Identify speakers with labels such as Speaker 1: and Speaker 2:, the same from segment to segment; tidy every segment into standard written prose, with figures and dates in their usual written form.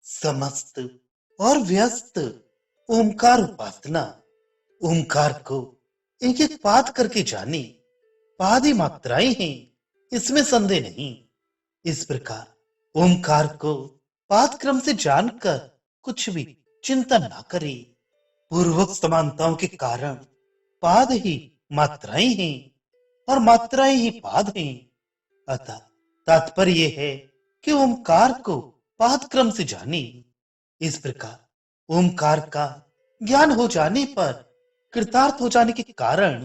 Speaker 1: समस्त और व्यस्त ओमकार उपासना। ओमकार को एक एक पाद करके जाने, पाद ही मात्राएं हैं, इसमें संदेह नहीं। इस प्रकार ओमकार को पाद क्रम से जानकर कुछ भी चिंतन ना करे। पूर्वक समानताओं के कारण पाद ही मात्राएं हैं और मात्राएं ही पाद हैं। अतः तात्पर्य यह है कि ओमकार को पाद क्रम से जाने। इस प्रकार ओमकार का ज्ञान हो जाने पर कृतार्थ हो जाने के कारण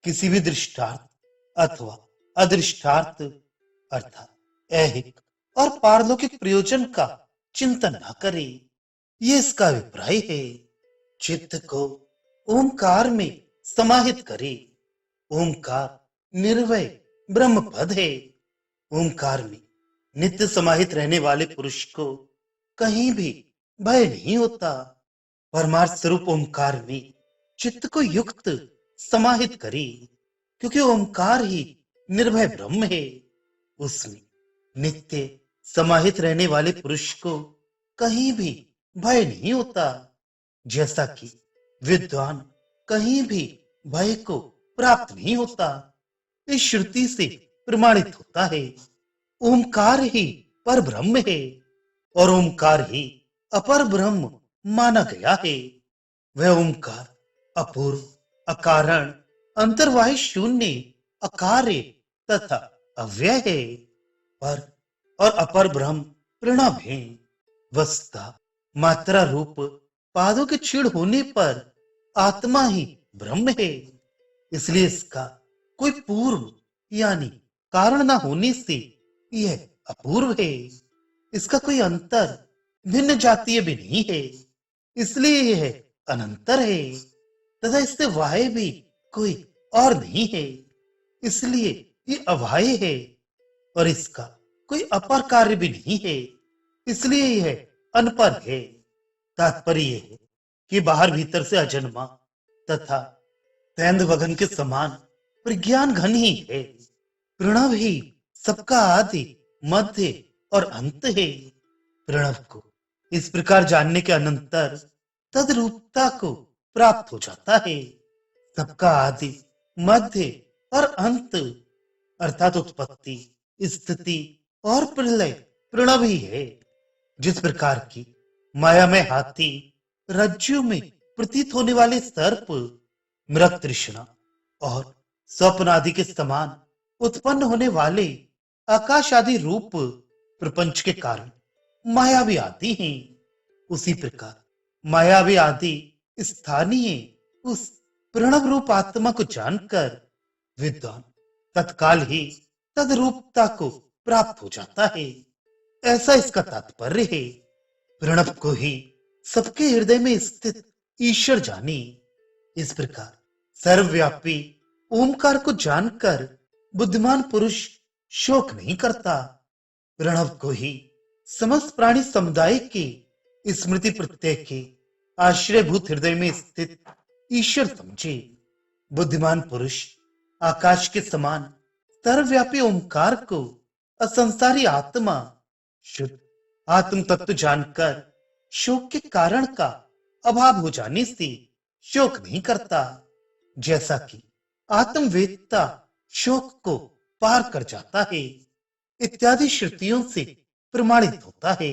Speaker 1: किसी भी दृष्टार्थ अथवा अदृष्टार्थ अर्थात ऐहिक और पारलौकिक प्रयोजन का चिंतन न करे। ये इसका अभिप्राय है। चित्त को ओमकार में समाहित करे। ओमकार निर्वय ब्रह्म पद है। ओमकार में नित्य समाहित रहने वाले पुरुष को कहीं भी भय नहीं होता। परमार्थ स्वरूप ओमकार में चित्त को युक्त समाहित करे, क्योंकि ओमकार ही निर्भय ब्रह्म है। उसमें नित्य समाहित रहने वाले पुरुष को कहीं भी भय नहीं होता। जैसा कि विद्वान कहीं भी भय को प्राप्त नहीं होता, इस श्रुति से प्रमाणित होता है। ओमकार ही पर ब्रह्म है और ओमकार ही अपर ब्रह्म माना गया है। वह ओमकार अपूर्व, अकारण, अंतर्वाही, शून्य, अकार्य तथा अव्यय है। पर और अपर ब्रह्म प्रणव है। वस्तुतः मात्रा रूप पादों के क्षीण होने पर आत्मा ही ब्रह्म है। इसलिए इसका कोई पूर्व यानी कारण न होने से यह अपूर्व है। इसका कोई अंतर भिन्न जातीय भी नहीं है, इसलिए यह अनंतर है। तथा इससे वाह्य भी कोई और नहीं है, इसलिए ये अवाह्य है। और इसका कोई अपर कार्य भी नहीं है, इसलिए यह अनपर है। तात्पर्य यह है कि बाहर भीतर से अजन्मा तथा तैंद वगन के समान प्रज्ञान घन ही है। प्रणव ही सबका आदि, मध्य और अंत है। प्रणव को इस प्रकार जानने के अनंतर तद्रूपता को प्राप्त हो जाता है। सबका आदि, मध्य और अंत अर्थात उत्पत्ति, स्थिति और प्रलय प्रणव ही है। जिस प्रकार की माया में हाथी, रज्जु में प्रतीत होने वाले सर्प, मृग तृष्णा और स्वप्न आदि के समान उत्पन्न होने वाले आकाश आदि रूप प्रपंच के कारण मायावी आदि हैं, उसी प्रकार मायावी आदि स्थानीय उस प्रणव रूप आत्मा को जानकर विद्वान तत्काल ही तद्रूपता को प्राप्त हो जाता है। ऐसा इसका तात्पर्य है। प्रणव को ही सबके हृदय में स्थित ईश्वर जाने। इस प्रकार सर्वव्यापी ओमकार को जानकर बुद्धिमान पुरुष शोक नहीं करता। प्रणव को ही समस्त प्राणी समुदाय के स्मृति प्रत्यय के आश्रयभूत हृदय में स्थित ईश्वर समझे। बुद्धिमान पुरुष आकाश के समान सर्वव्यापी ओमकार को असंसारी आत्मा, शुद्ध आत्म तत्व जानकर शोक के कारण का अभाव हो जाने से शोक नहीं करता। जैसा कि आत्मवेदता शोक को पार कर जाता है, इत्यादि श्रुतियों से प्रमाणित होता है।